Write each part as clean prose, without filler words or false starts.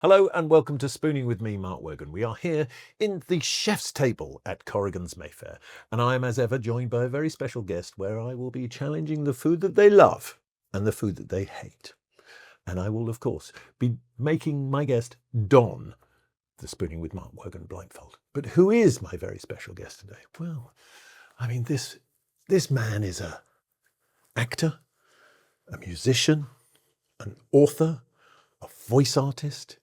Hello and welcome to Spooning with me, Mark Wogan. We are here in the chef's table at Corrigan's Mayfair, and I am as ever joined by a very special guest where I will be challenging the food that they love and the food that they hate. And I will, of course, be making my guest don the Spooning with Mark Wogan blindfold. But who is my very special guest today? Well, I mean, this man is an actor, a musician, an author, a voice artist.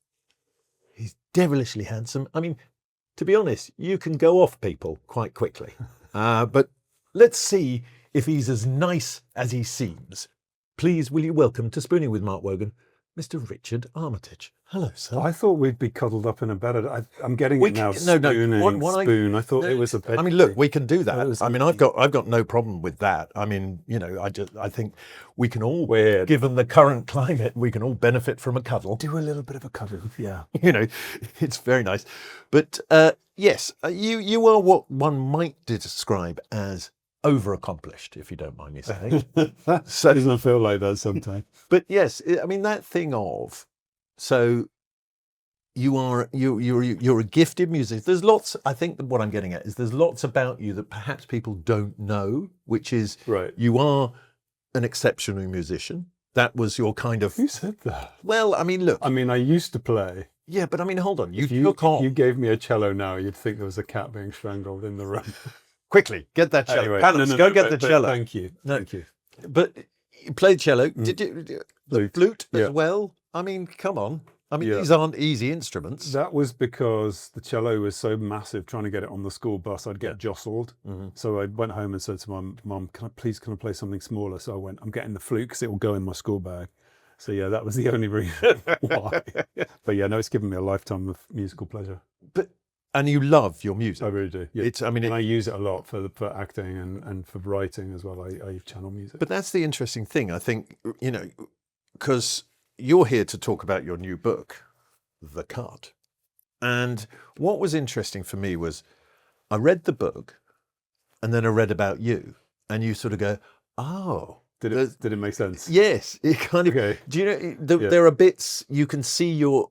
He's devilishly handsome. I mean, to be honest, you can go off people quite quickly. But let's see if he's as nice as he seems. Please, will you welcome to Spooning with Mark Wogan, Mr. Richard Armitage. Hello, sir. I thought we'd be cuddled up in a bed. I'm getting it now. Spoon. I thought it was a bed. I mean, look, we can do that. I mean, I've got no problem with that. I mean, you know, I think we can all, given the current climate, we can all benefit from a cuddle. Do a little bit of a cuddle, yeah. You know, it's very nice. But yes, you are what one might describe as over-accomplished, if you don't mind me saying. So doesn't feel like that sometimes. But yes, I mean that thing of, so you're a gifted musician. There's lots. I think that what I'm getting at is there's lots about you that perhaps people don't know, which is you are an exceptional musician. That was your kind of. Who said that? Well, I mean, look. I mean, I used to play. Yeah, but I mean, hold on. If you gave me a cello now, you'd think there was a cat being strangled in the room. Quickly, get that cello. Anyway, Palace, go get the cello. Thank you. Thank you. But you played cello. Did you the flute as well? I mean, come on. I mean, these aren't easy instruments. That was because the cello was so massive. Trying to get it on the school bus, I'd get jostled. Mm-hmm. So I went home and said to my mum, "Can I play something smaller?" So I went, "I'm getting the flute because it will go in my school bag." So yeah, that was the only reason why. But yeah, no, it's given me a lifetime of musical pleasure. And you love your music. I really do. Yeah. And I use it a lot for acting and for writing as well. I channel music. But that's the interesting thing, I think, you know, because you're here to talk about your new book, The Cut. And what was interesting for me was I read the book and then I read about you and you sort of go, oh. Did it make sense? Yes. It kind of, do you know, there are bits you can see your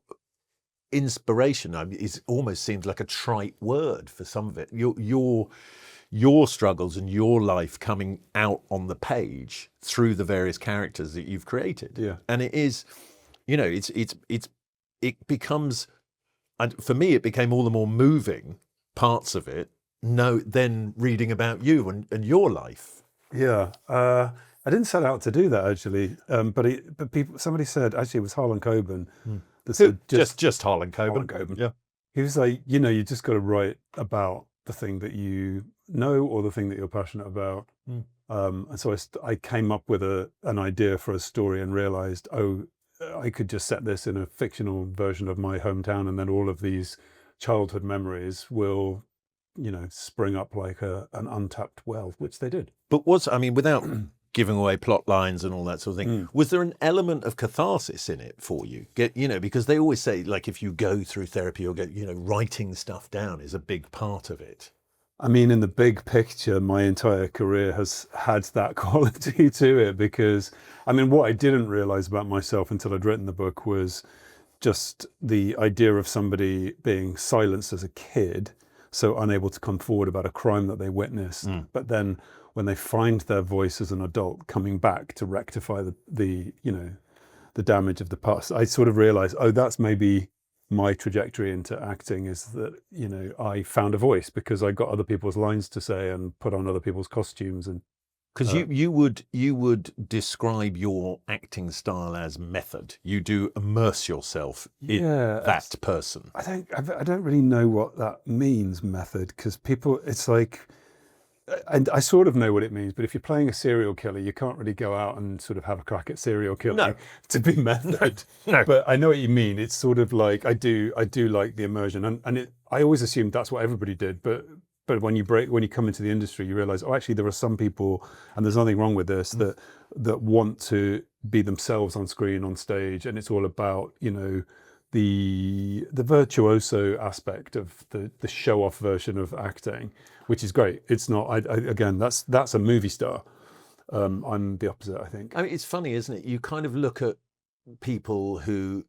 inspiration. I mean, it almost seems like a trite word for some of it. Your struggles and your life coming out on the page through the various characters that you've created. Yeah. And it is, you know, it becomes, and for me, it became all the more moving parts of it. Then reading about you and your life. Yeah. I didn't set out to do that actually. But somebody said actually it was Harlan Coben. Just Harlan Coben. Yeah. He was like, you know, you just got to write about the thing that you know or the thing that you're passionate about. And so I came up with an idea for a story and realized, I could just set this in a fictional version of my hometown, and then all of these childhood memories will, you know, spring up like an untapped well, which they did. But without giving away plot lines and all that sort of thing, was there an element of catharsis in it for you? Because they always say, like, if you go through therapy or writing stuff down is a big part of it. I mean, in the big picture, my entire career has had that quality to it because, I mean, what I didn't realize about myself until I'd written the book was just the idea of somebody being silenced as a kid, so unable to come forward about a crime that they witnessed, but then when they find their voice as an adult coming back to rectify the damage of the past, I sort of realized, that's maybe my trajectory into acting is that, you know, I found a voice because I got other people's lines to say and put on other people's costumes. And because you would describe your acting style as method. You do immerse yourself in that person. I don't really know what that means, method, because people, it's like, and I sort of know what it means, but if you're playing a serial killer, you can't really go out and sort of have a crack at serial killing to be method. No. But I know what you mean. It's sort of like I do like the immersion, and I always assumed that's what everybody did. But when you come into the industry, you realize, actually, there are some people, and there's nothing wrong with this, that want to be themselves on screen, on stage, and it's all about, you know, the virtuoso aspect of the show-off version of acting, which is great. It's not. Again, that's a movie star. I'm the opposite, I think. I mean, it's funny, isn't it? You kind of look at people who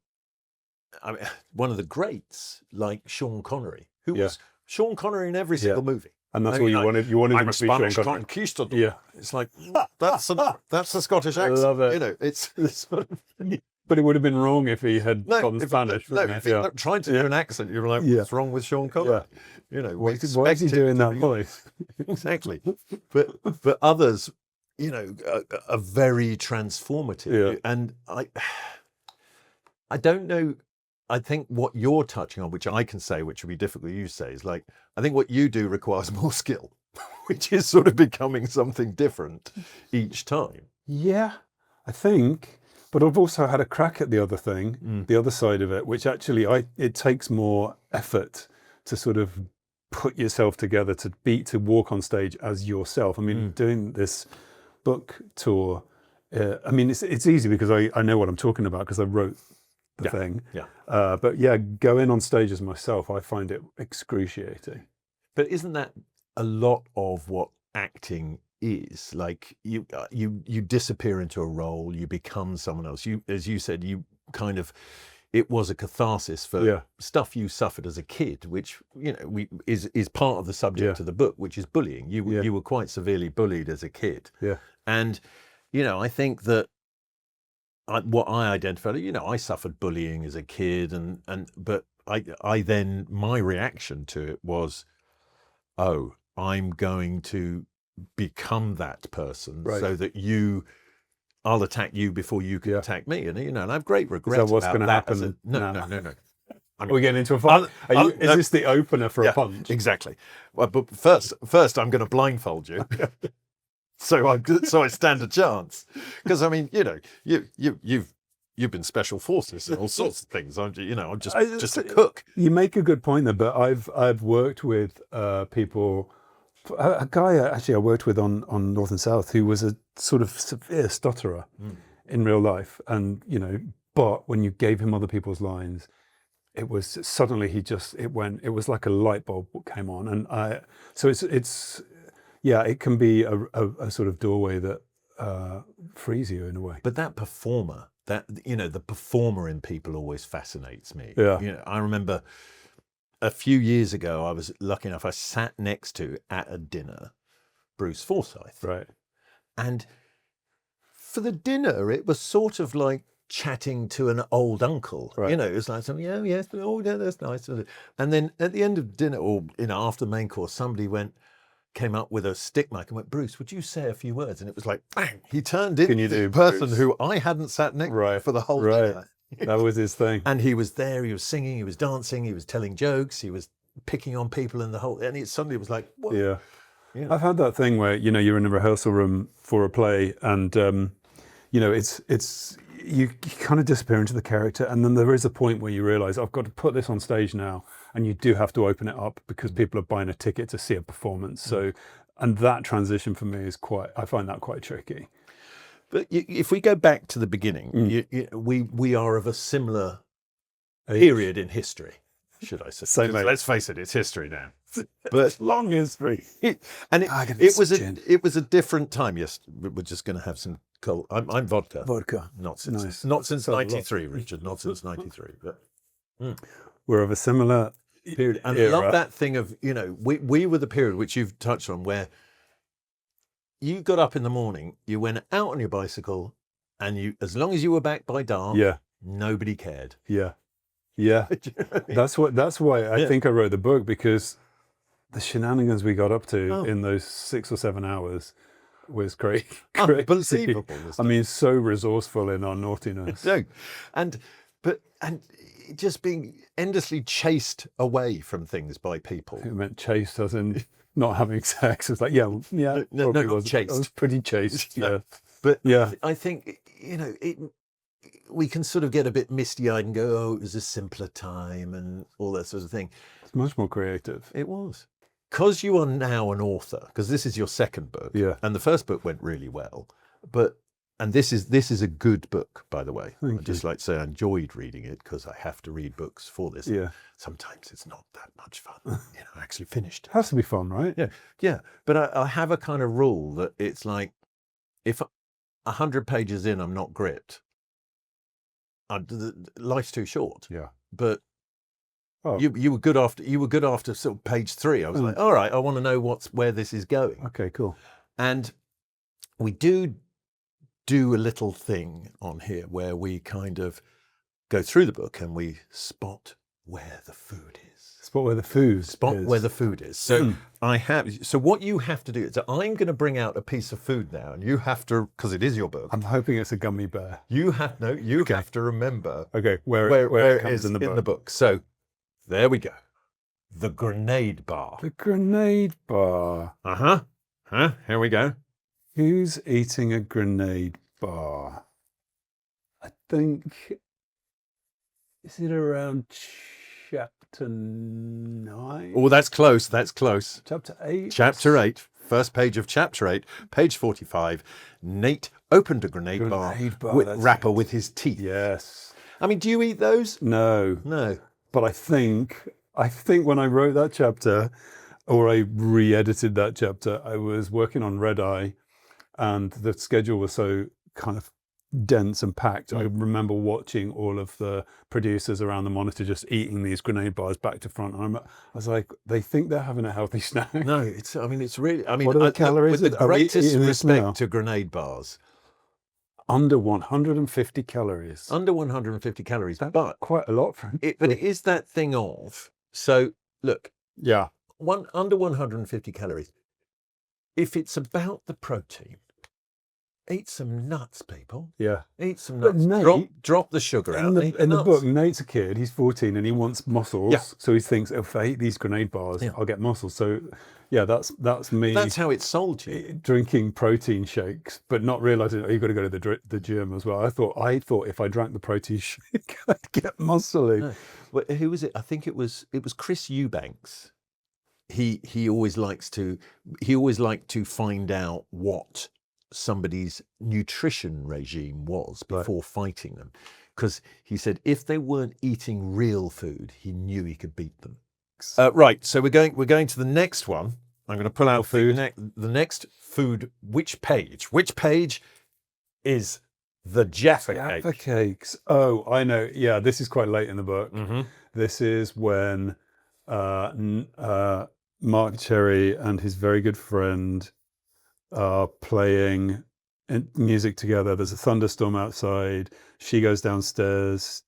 I mean, one of the greats, like Sean Connery, who Yeah. was Sean Connery in every single movie. And that's I what mean, you wanted. You wanted I'm him a to be Sean Spanish Connery. conquistador. Yeah. It's like, that's a Scottish accent. love it. You know, it's sort of, But it would have been wrong if he had gone Spanish. No, wouldn't if it? he tried to do an accent, you're like, Yeah. what's wrong with Sean Connery? Yeah. You know, Why we is he expect him doing to that be- voice? Exactly. But others, you know, are very transformative. Yeah. And I don't know. I think what you're touching on, which I can say, which would be difficult you say, is like, I think what you do requires more skill, which is sort of becoming something different each time. Yeah, I think. But I've also had a crack at the other thing, the other side of it, which actually it takes more effort to sort of put yourself together, to walk on stage as yourself. I mean, doing this book tour, I mean, it's easy because I know what I'm talking about because I wrote the thing. Yeah. But yeah, going on stage as myself, I find it excruciating. But isn't that a lot of what acting is? Like you disappear into a role, you become someone else. You, as you said, you kind of, it was a catharsis for stuff you suffered as a kid, which, you know, is part of the subject of the book, which is bullying. You were quite severely bullied as a kid. Yeah. And, you know, I think that what I identified, you know, I suffered bullying as a kid, but I then, my reaction to it was, oh, I'm going to become that person so that I'll attack you before you can attack me. And, you know, and I have great regrets Is that what's about going to happen? No. Are we getting into a fight? Is this the opener for a punch? Exactly. Well, but first I'm going to blindfold you. So I stand a chance, because I mean, you know, you've been special forces and all sorts of things. I'm just a cook. You make a good point there, but I've worked with people. A guy actually I worked with on North and South who was a sort of severe stutterer in real life, and you know, but when you gave him other people's lines, it was suddenly it was like a light bulb came on, and so it's. Yeah, it can be a sort of doorway that frees you in a way. But that performer, the performer in people always fascinates me. Yeah. You know, I remember a few years ago, I was lucky enough, I sat next to, at a dinner, Bruce Forsyth. Right. And for the dinner, it was sort of like chatting to an old uncle. Right. You know, it was like something, oh, yes, oh, yeah, that's nice. And then at the end of dinner, or, you know, after the main course, somebody came up with a stick mic and went, Bruce, would you say a few words? And it was like, bang, he turned into the person who I hadn't sat next to for the whole dinner. That was his thing. And he was there, he was singing, he was dancing, he was telling jokes, he was picking on people and it suddenly was like, what? Yeah. I've had that thing where, you know, you're in a rehearsal room for a play and, you know, it's you kind of disappear into the character, and then there is a point where you realise I've got to put this on stage now, and you do have to open it up because people are buying a ticket to see a performance. So, and that transition for me is I find that quite tricky. But if we go back to the beginning, we are of a similar period in history, should I say? Let's face it, it's history now. But long history, it was a different time. Yes, we're just going to have some cold. I'm vodka. Vodka. Not since '93, Richard. Not since '93. But we're of a similar period. And I love that thing of, you know, we were the period which you've touched on, where you got up in the morning, you went out on your bicycle, and you, as long as you were back by dark, nobody cared. Yeah. Yeah. Do you know what I mean? That's why I think I wrote the book, because the shenanigans we got up to in those 6 or 7 hours was crazy. Unbelievable. I mean, so resourceful in our naughtiness. And just being endlessly chased away from things by people. It meant chased as in not having sex. It's like, no, not chased. I was pretty chaste. Yeah. But I think, you know, we can sort of get a bit misty-eyed and go, oh, it was a simpler time and all that sort of thing. It's much more creative. It was. Because you are now an author, because this is your second book, and the first book went really well, and this is a good book, by the way. I'd just like to say I enjoyed reading it, because I have to read books for this. Yeah. Sometimes it's not that much fun, you know, actually finished. It has to be fun, right? Yeah. But I have a kind of rule that it's like, if 100 pages in I'm not gripped, life's too short. Yeah. but Oh, you were good after sort of page 3. I was like, all right, I want to know where this is going. okay, cool. And we do a little thing on here where we kind of go through the book and we spot where the food is. Spot where the food Where the food is. So so what you have to do is I'm going to bring out a piece of food now, and you have to, because it is your book. I'm hoping it's a gummy bear. You have to remember where it comes is in the book. So there we go. The grenade bar. The grenade bar. Here we go. Who's eating a grenade bar? I think, is it around chapter 9? Oh, that's close. That's close. Chapter 8? Chapter 8. First page of chapter 8, page 45. Nate opened a grenade bar wrapper with his teeth. Yes. I mean, do you eat those? No. No. But I think when I wrote that chapter, or I re-edited that chapter, I was working on Red Eye, and the schedule was so kind of dense and packed. I remember watching all of the producers around the monitor just eating these grenade bars back to front. And I was like, they think they're having a healthy snack. No, it's really. I mean, what are the calories? With the greatest respect to grenade bars, under 150 calories. Under 150 calories, That's but quite a lot for it. But it is that thing of, so look, yeah, under 150 calories. If it's about the protein, eat some nuts, people. Yeah, eat some nuts. Nate, drop the sugar out. In the book, Nate's a kid. He's 14 and he wants muscles. Yeah. So he thinks, if I eat these grenade bars, I'll get muscles. So, yeah, that's me. That's how it's sold to you. Drinking protein shakes, but not realizing you've got to go to the gym as well. I thought if I drank the protein shake, I'd get muscly. No. Well, who was it? I think it was Chris Eubanks. He always liked to find out what somebody's nutrition regime was before fighting them, because he said if they weren't eating real food, he knew he could beat them. Right, so we're going to the next one. I'm going to pull out food. The next food. Which page is the Jaffa Cake? Jaffa Cakes. Oh, I know. Yeah, this is quite late in the book. Mm-hmm. This is when Mark Cherry and his very good friend are playing music together. There's a thunderstorm outside. She goes downstairs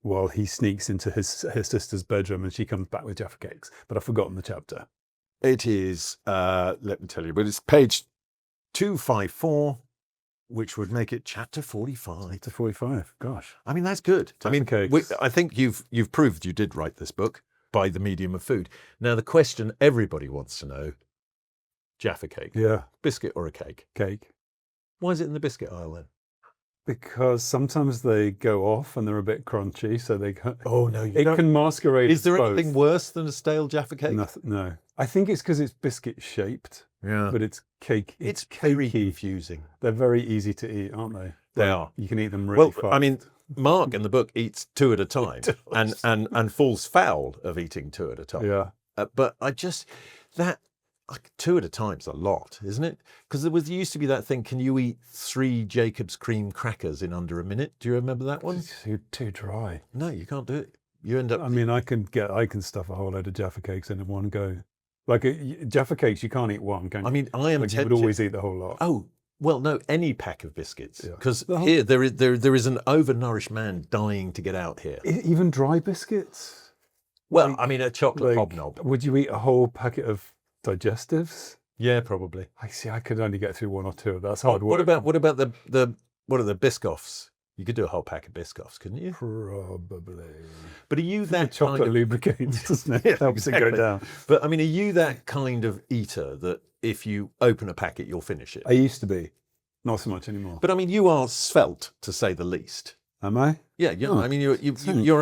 while he sneaks into his sister's bedroom, and she comes back with Jaffa Cakes. But I've forgotten the chapter. It is, let me tell you, but it's page 254, which would make it chapter 45. Chapter 45. Gosh. I mean, that's good. Jaffa Cakes. I think you've proved you did write this book by the medium of food. Now, the question everybody wants to know, Jaffa Cake. Yeah. Biscuit or a cake? Cake. Why is it in the biscuit aisle then? Because sometimes they go off and they're a bit crunchy, so they can. Oh no! It can masquerade. Is there both. anything worse than a stale Jaffa Cake? Nothing, no. I think it's because it's biscuit shaped. Yeah. But it's cake. It's very confusing. They're very easy to eat, aren't they? They are. You can eat them really fast. I mean, Mark in the book eats 2 at a time, and falls foul of eating 2 at a time. Yeah. But I just that. 2 at a time's a lot, isn't it? Because there used to be that thing, can you eat 3 Jacob's cream crackers in under a minute? Do you remember that one? It's too dry. No, you can't do it. You end up... I mean, I can stuff a whole load of Jaffa Cakes in one go. Like Jaffa Cakes, you can't eat one, can you? I mean, I am tempted. You would always eat the whole lot. Oh, well, no, any pack of biscuits. Because here, there is an overnourished man dying to get out here. Even dry biscuits? Well, I mean, a chocolate hobnob. Would you eat a whole packet of digestives? Yeah, probably. I see. I could only get through 1 or 2. That's hard work. What about the Biscoffs? You could do a whole pack of Biscoffs, couldn't you? Probably. But are you that chocolate kind of... lubricates, doesn't it? Yeah, helps exactly. it go down. But I mean, are you that kind of eater that if you open a packet, you'll finish it? I used to be, not so much anymore. But I mean, you are svelte, to say the least. Am I? Yeah, yeah. Oh, I mean, you're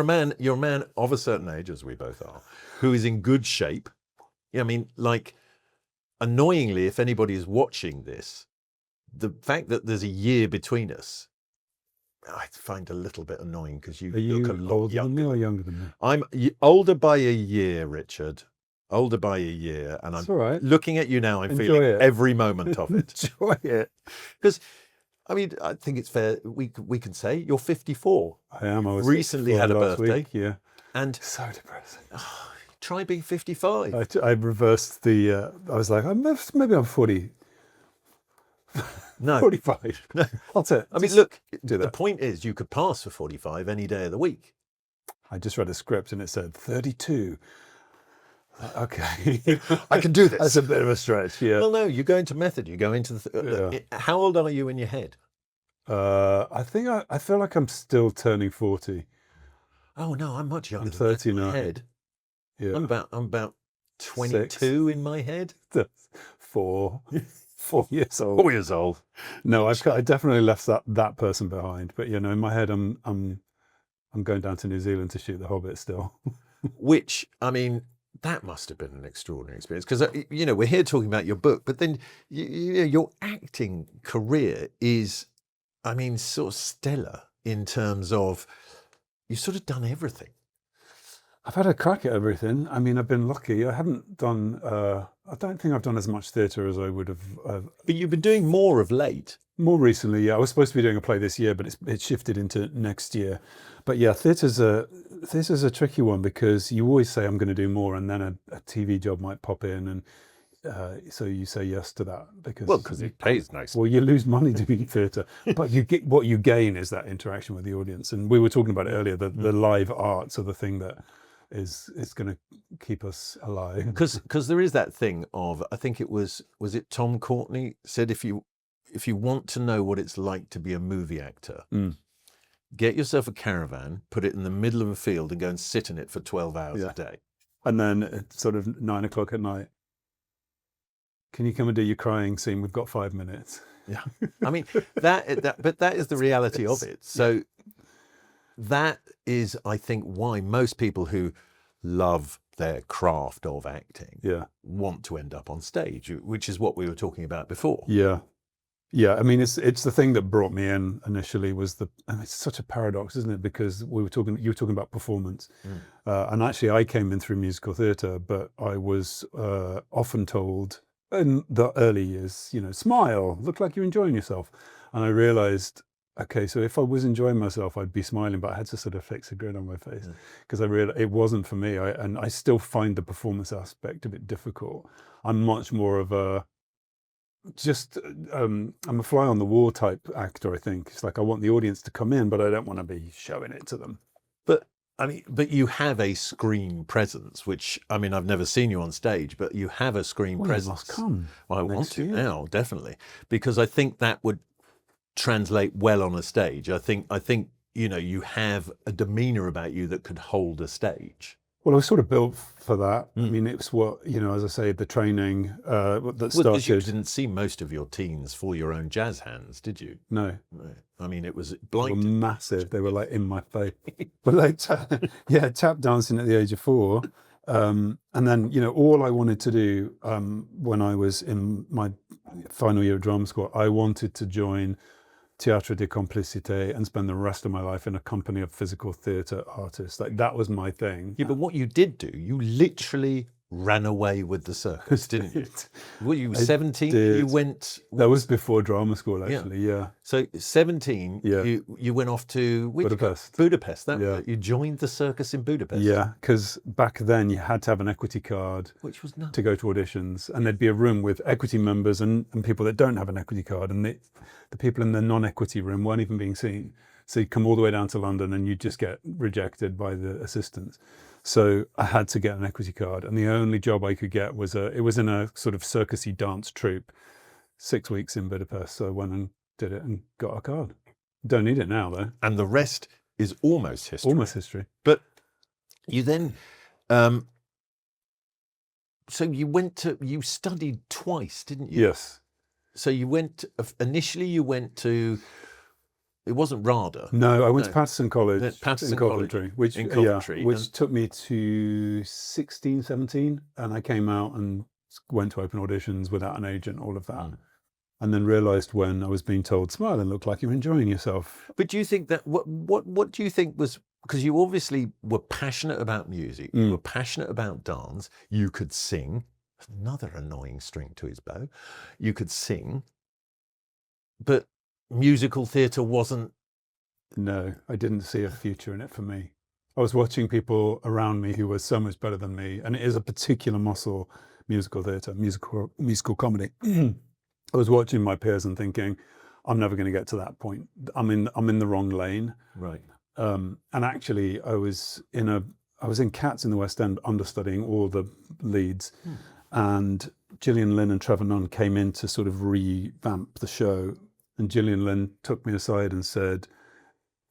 a man. You're a man of a certain age, as we both are, who is in good shape. Yeah, I mean, like. Annoyingly, if anybody is watching this, the fact that there's a year between us, I find a little bit annoying because you look a lot older than me or younger than me? I'm older by a year, Richard. Older by a year, and I'm all right. Looking at you now. I'm feeling every moment of it. Enjoy it, because I mean, I think it's fair. We can say you're 54. I am. I was recently had a birthday. Week, yeah. And So depressing. try being 55. I reversed the. I was like, maybe I'm 40. No. 45. No. I'll take. I mean, look, do the that. point is you could pass for 45 any day of the week. I just read a script and it said 32. Okay. I can do this. That's a bit of a stretch, yeah. Well, no, you go into method. You go into the... How old are you in your head? I think I feel like I'm still turning 40. Oh, no, I'm much younger I'm than that in 39. my head. Yeah. I'm about 22 in my head. 4 years old. 4 years old. No, I definitely left that person behind. But you know, in my head, I'm going down to New Zealand to shoot The Hobbit still. Which, I mean, that must have been an extraordinary experience because, you know, we're here talking about your book, but then your acting career is, I mean, sort of stellar in terms of you've sort of done everything. I've had a crack at everything. I mean, I've been lucky. I haven't done, I don't think I've done as much theatre as I would have. But you've been doing more of late. More recently, yeah. I was supposed to be doing a play this year, but it's shifted into next year. But yeah, theatre's a tricky one because you always say I'm going to do more, and then a TV job might pop in, and so you say yes to that because it pays nice. Well, you lose money doing theatre, but what you gain is that interaction with the audience. And we were talking about it earlier. The live arts are the thing that is going to keep us alive. Because there is that thing of, I think it was it Tom Courtenay said, if you want to know what it's like to be a movie actor, get yourself a caravan, put it in the middle of a field and go and sit in it for 12 hours a day. And then it's sort of 9 o'clock at night. Can you come and do your crying scene? We've got 5 minutes. Yeah. I mean, but that is the reality of it. So that is, I think, why most people who love their craft of acting want to end up on stage, which is what we were talking about before. Yeah. Yeah, I mean, it's the thing that brought me in initially was it's such a paradox, isn't it? Because you were talking about performance, and actually I came in through musical theatre, but I was often told in the early years, you know, smile, look like you're enjoying yourself, and I realised, okay, so if I was enjoying myself, I'd be smiling, but I had to sort of fix a grin on my face because I realised it wasn't for me, and I still find the performance aspect a bit difficult. I'm much more of I'm a fly on the wall type actor, I think. It's like I want the audience to come in, but I don't want to be showing it to them. But I mean, but you have a screen presence, which, I mean, I've never seen you on stage, but you have a screen presence. You must come. Well, I want to now, definitely, because I think that would translate well on a stage. I think, you know, you have a demeanour about you that could hold a stage. Well, I was sort of built for that. I mean, it's what, you know, as I say, the training that started. Because you didn't see most of your teens for your own jazz hands, did you? No. I mean, it was They blinded. were massive. They were like in my face. But like, tap dancing at the age of 4. And then, you know, all I wanted to do when I was in my final year of drama school, I wanted to join Théâtre de Complicité and spend the rest of my life in a company of physical theatre artists. Like, that was my thing. Yeah, but what you did do, you literally ran away with the circus, didn't you? Were you 17? You went... That was before drama school, actually, yeah. So 17, you went off to... Budapest. Budapest, you joined the circus in Budapest. Yeah, because back then you had to have an equity card to go to auditions, and there'd be a room with equity members and people that don't have an equity card, and the people in the non-equity room weren't even being seen. So you'd come all the way down to London and you'd just get rejected by the assistants. So I had to get an equity card, and the only job I could get was it was in a sort of circusy dance troupe, 6 weeks in Budapest. So I went and did it and got a card. Don't need it now though. And the rest is almost history. Almost history. But you then, so you studied twice, didn't you? Yes. So initially you went to, it wasn't RADA. No, I went to Patterson College Patterson in Coventry, College, which took me to 16, 17, and I came out and went to open auditions without an agent, all of that. And then realised when I was being told, smile and look like you're enjoying yourself. But do you think that, what do you think was, because you obviously were passionate about music, you were passionate about dance, you could sing, another annoying string to his bow, you could sing, but musical theatre wasn't... No, I didn't see a future in it for me. I was watching people around me who were so much better than me, and it is a particular muscle, musical theatre, musical comedy. I was watching my peers and thinking, I'm never going to get to that point. I'm in the wrong lane. Right. And actually, I was in Cats in the West End, understudying all the leads, and Gillian Lynne and Trevor Nunn came in to sort of revamp the show. And Gillian Lynne took me aside and said,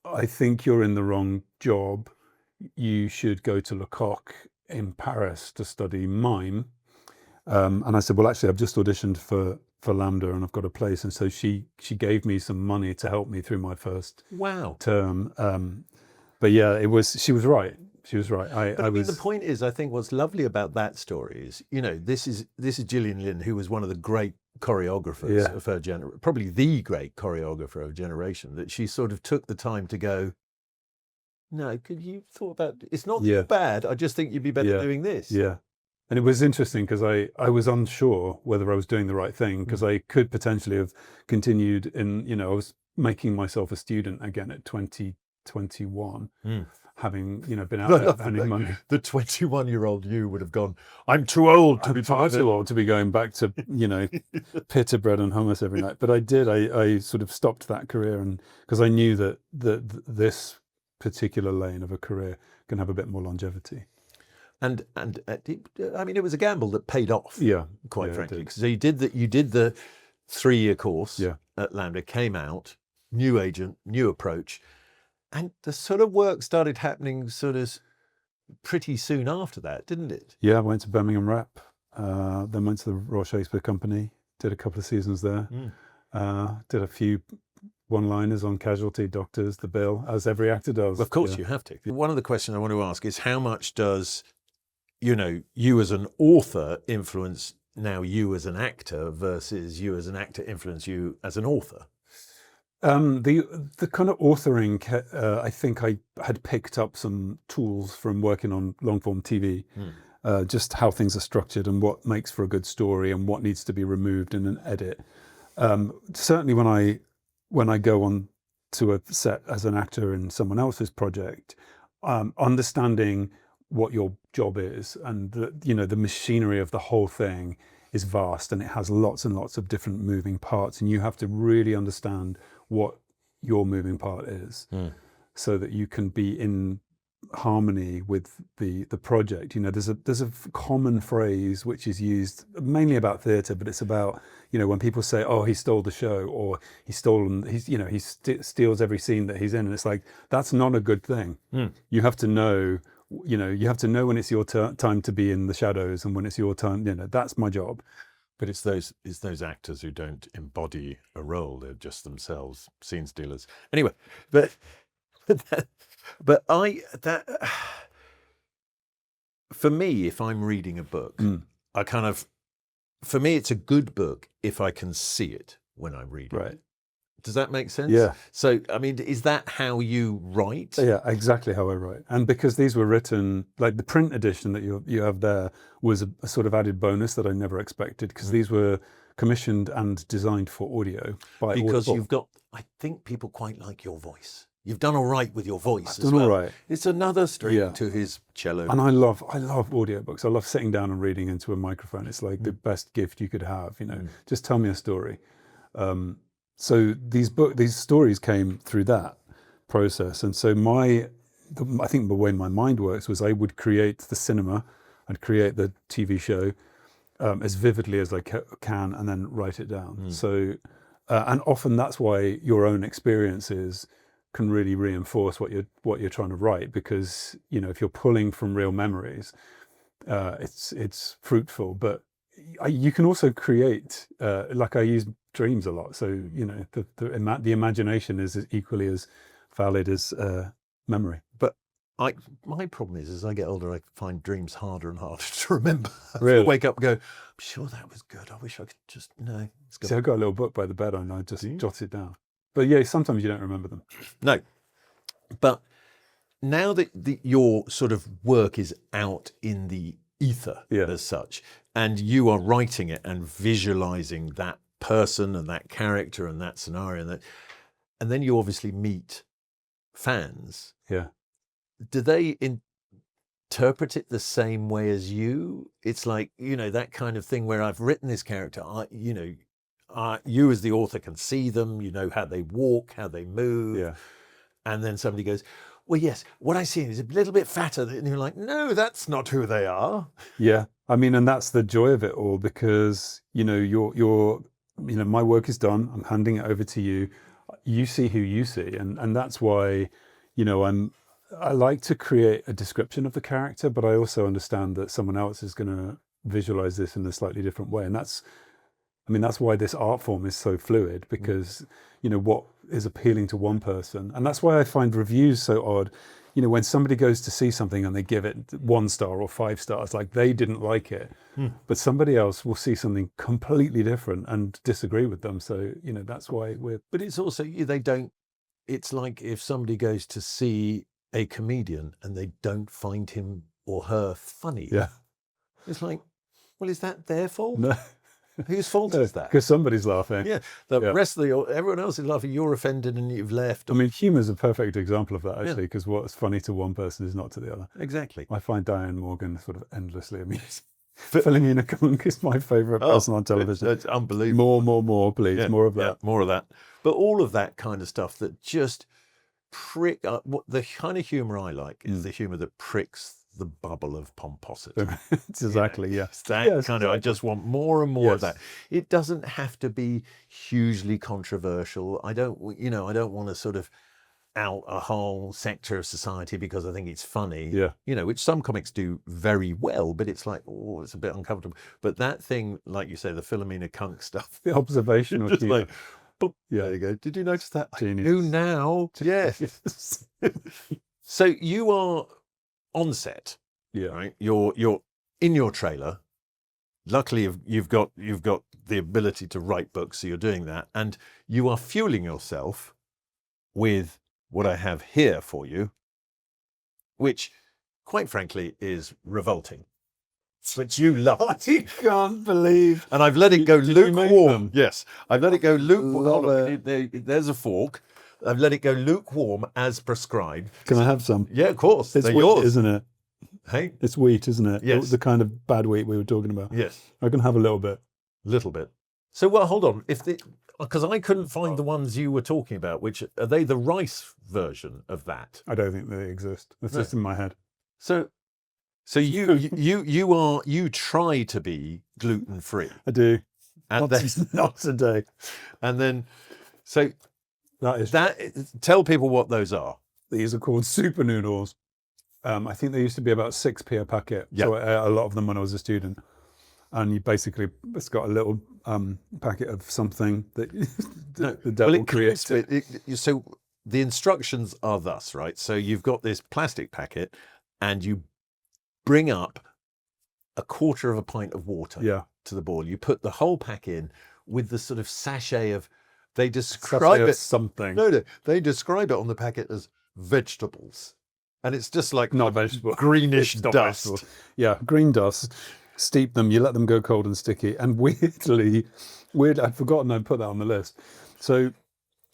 I think you're in the wrong job. You should go to Lecoq in Paris to study mime. And I said, well, actually, I've just auditioned for Lambda and I've got a place. And so she gave me some money to help me through my first term. But yeah, she was right. She was right. I mean, the point is, I think what's lovely about that story is, this is Gillian Lynne, who was one of the great choreographers of her generation, probably the great choreographer of her generation, that she sort of took the time to go, no, could you thought about, it's not bad, I just think you'd be better doing this. Yeah. And it was interesting because I was unsure whether I was doing the right thing, because I could potentially have continued in, I was making myself a student again at 2021. Having been out there earning money. The 21-year-old you would have gone, I'm too old to be far too old to be going back to pita bread and hummus every night. But I did. I sort of stopped that career, and because I knew that this particular lane of a career can have a bit more longevity. And I mean, it was a gamble that paid off. Yeah, quite frankly. So you did the 3-year course at Lambda, came out, new agent, new approach. And the sort of work started happening sort of pretty soon after that, didn't it? Yeah, I went to Birmingham Rep, then went to the Royal Shakespeare Company, did a couple of seasons there, did a few one-liners on Casualty, Doctors, The Bill, as every actor does. Of course, you have to. One of the questions I want to ask is, how much does, you as an author influence now you as an actor versus you as an actor influence you as an author? The kind of authoring, I think I had picked up some tools from working on long form TV, just how things are structured and what makes for a good story and what needs to be removed in an edit. Certainly when I go on to a set as an actor in someone else's project, understanding what your job is and the machinery of the whole thing is vast, and it has lots and lots of different moving parts, and you have to really understand what your moving part is so that you can be in harmony with the project. There's a common phrase which is used mainly about theatre, but it's about, when people say, oh, he stole the show, or he steals every scene that he's in, and it's like, that's not a good thing. You have to know when it's your time to be in the shadows and when it's your time. That's my job. But it's those actors who don't embody a role; they're just themselves scene stealers. Anyway, for me, if I'm reading a book, for me, it's a good book if I can see it when I'm reading. Right. Does that make sense? Yeah. So, I mean, is that how you write? Yeah, exactly how I write. And because these were written, like the print edition that you have there was a sort of added bonus that I never expected, because these were commissioned and designed for audio by Because Audible. you've got, I think people quite like your voice. You've done all right with your voice I've as done well. all right. It's another string to his cello. And I love audiobooks. I love sitting down and reading into a microphone. It's like the best gift you could have, just tell me a story. So these stories came through that process. And so I think the way my mind works was I would create the cinema, I'd create the TV show as vividly as I can, and then write it down. So, and often that's why your own experiences can really reinforce what you're trying to write, because if you're pulling from real memories, it's fruitful. But you can also create, like I use dreams a lot. So the imagination is equally as valid as memory. But my problem is, as I get older, I find dreams harder and harder to remember. Really? I wake up and go, I'm sure that was good. I wish I could just no. See, I've got a little book by the bed and I just jot it down. But yeah, sometimes you don't remember them. No. But now that your sort of work is out in the ether as such, and you are writing it and visualizing that person and that character and that scenario, and then you obviously meet fans. Yeah. do they interpret it the same way as you? It's like, that kind of thing where I've written this character, you as the author can see them, how they walk, how they move. Yeah. And then somebody goes, well, yes, what I see is a little bit fatter. And you're like, no, that's not who they are. Yeah. I mean, and that's the joy of it all, because, my work is done. I'm handing it over to you. You see who you see. And that's why, I like to create a description of the character, but I also understand that someone else is going to visualize this in a slightly different way. And that's why this art form is so fluid, because, what is appealing to one person. And that's why I find reviews so odd. When somebody goes to see something and they give it 1 star or 5 stars, like they didn't like it, but somebody else will see something completely different and disagree with them. So, that's why But it's also, it's like if somebody goes to see a comedian and they don't find him or her funny. Yeah. It's like, well, is that their fault? No. Whose fault is that? Because somebody's laughing. Yeah. Rest of everyone else is laughing. You're offended and you've left. I mean, humor is a perfect example of that, actually, because what's funny to one person is not to the other. Exactly. I find Diane Morgan sort of endlessly amusing. Filling in a Kunk is my favourite person on television. It's unbelievable. More, please. Yeah, more of that. More of that. But all of that kind of stuff that just prick up. The kind of humour I like is the humour that pricks the bubble of pomposity. Exactly, yes. That kind of, I just want more and more of that. It doesn't have to be hugely controversial. I don't want to sort of out a whole sector of society because I think it's funny. Yeah. Which some comics do very well, but it's like, oh, it's a bit uncomfortable. But that thing, like you say, the Philomena Kunk stuff. The observational just humor. like, boop, there you go. Did you notice that? Genius. I do now. Yes. So you are on set. Yeah. Right. You're in your trailer. Luckily, you've got the ability to write books, so you're doing that, and you are fueling yourself with what I have here for you, which, quite frankly, is revolting. Which you love. I can't believe. And I've let it go lukewarm. Yes, I've let it go lukewarm. Love There's a fork. I've let it go lukewarm as prescribed. Can I have some? Yeah, of course. It's They're wheat, yours. isn't it? Hey? It's wheat, isn't it? Yes. The kind of bad wheat we were talking about. Yes. I can have a little bit. Little bit. So, well, hold on. Because I couldn't find the ones you were talking about, which are they the rice version of that? I don't think they exist. It's just in my head. So you try to be gluten free. I do. And not today. And then, so that is tell people what those are. These are called super noodles. I think they used to be about 6p a packet. Yep. So I ate a lot of them when I was a student. And it's got a little packet of something that the devil created. So the instructions are thus, right? So you've got this plastic packet and you bring up a 1/4 pint of water to the boil. You put the whole pack in with the sort of sachet of, they describe it something. No, they describe it on the packet as vegetables. And it's just like not vegetable, greenish dust. Vegetable. Yeah, green dust. Steep them, you let them go cold and sticky. And I'd forgotten I'd put that on the list. So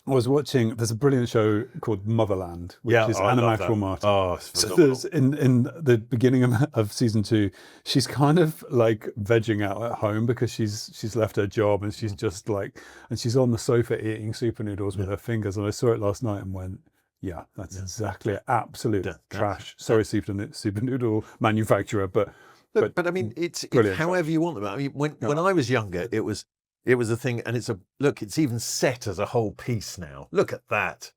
I was watching, there's a brilliant show called Motherland, which is Anna Maxwell Martin. Oh, so there's in the beginning of season 2, she's kind of like vegging out at home because she's left her job and she's just like, and she's on the sofa eating super noodles with her fingers. And I saw it last night and went, yeah, that's exactly it. Absolute trash. Sorry, super noodle manufacturer, but I mean, it's trash. however you want them. I mean, when I was younger, it was a thing, and it's even set as a whole piece now. Look at that.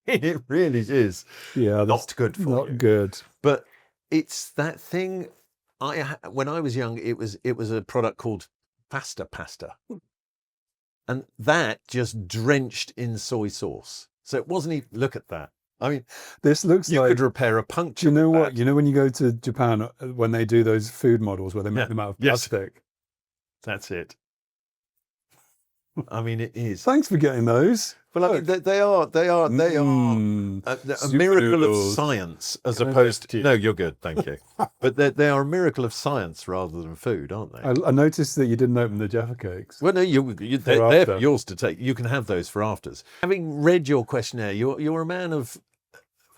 It really is. Yeah, not good for you. Not good. But it's that thing. When I was young, it was a product called pasta, and that just drenched in soy sauce. So it wasn't even. Look at that. I mean, this looks you like could repair a puncture. Do you know what? You know when you go to Japan when they do those food models where they make them out of plastic. That's it. I mean, it is. Thanks for getting those. Well, I mean, they are a miracle of science, as opposed to. No, you're good, thank you. But they are a miracle of science rather than food, aren't they? I noticed that you didn't open the Jaffa Cakes. Well, no, they're yours to take. You can have those for afters. Having read your questionnaire, you're a man of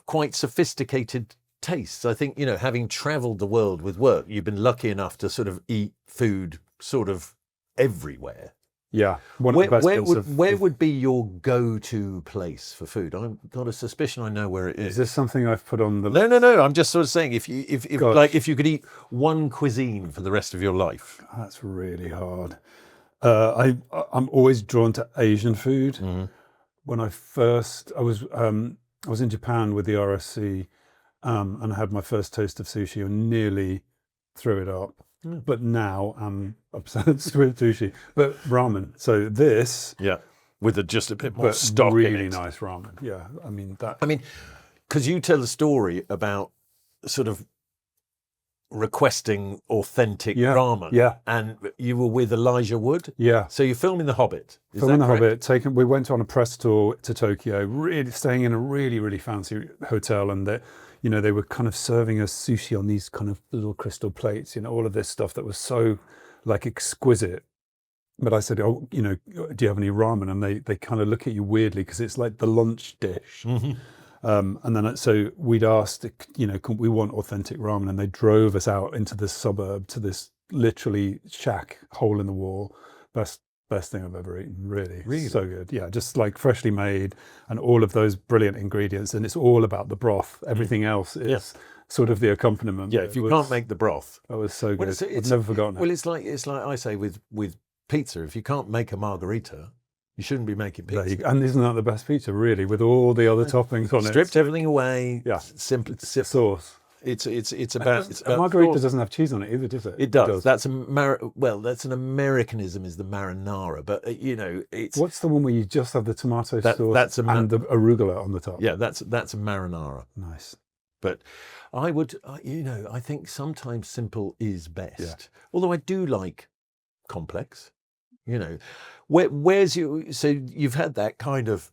quite sophisticated tastes. I think, having travelled the world with work, you've been lucky enough to sort of eat food sort of everywhere. Yeah, where would be your go-to place for food? I've got a suspicion I know where it is. Is this something I've put on the? No. I'm just sort of saying, if you could eat one cuisine for the rest of your life. That's really hard. I'm always drawn to Asian food. Mm-hmm. When I was in Japan with the RSC, and I had my first taste of sushi and nearly threw it up. But now I'm obsessed with sushi. But ramen. So this, with just a bit more stock really in it. Nice ramen. Yeah, I mean, because you tell a story about sort of requesting authentic ramen. Yeah. And you were with Elijah Wood. Yeah. So you're filming The Hobbit. Filming The Hobbit. We went on a press tour to Tokyo. Really staying in a really, really fancy hotel, and they were kind of serving us sushi on these kind of little crystal plates, all of this stuff that was so like exquisite. But I said, do you have any ramen? And they kind of look at you weirdly because it's like the lunch dish. Mm-hmm. And then so we'd asked, we want authentic ramen, and they drove us out into this suburb to this literally shack, hole in the wall. Best thing I've ever eaten, really. So good. Yeah, just like freshly made and all of those brilliant ingredients. And it's all about the broth. Everything else is sort of the accompaniment. Yeah, if you can't make the broth. That was so good. Well, I've never forgotten it. Well, it's like I say with pizza, if you can't make a margarita, you shouldn't be making pizza. And isn't that the best pizza, really, with all the other toppings on it? Stripped everything away. Yeah. Simply sauce. It's about margarita sauce. doesn't have cheese on it either, does it? It does. That's that's an Americanism, is the marinara, but it's what's the one where you just have the tomato sauce and the arugula on the top? Yeah, that's a marinara. Nice. But I would, I think sometimes simple is best. Yeah. Although I do like complex. Where's you? So you've had that kind of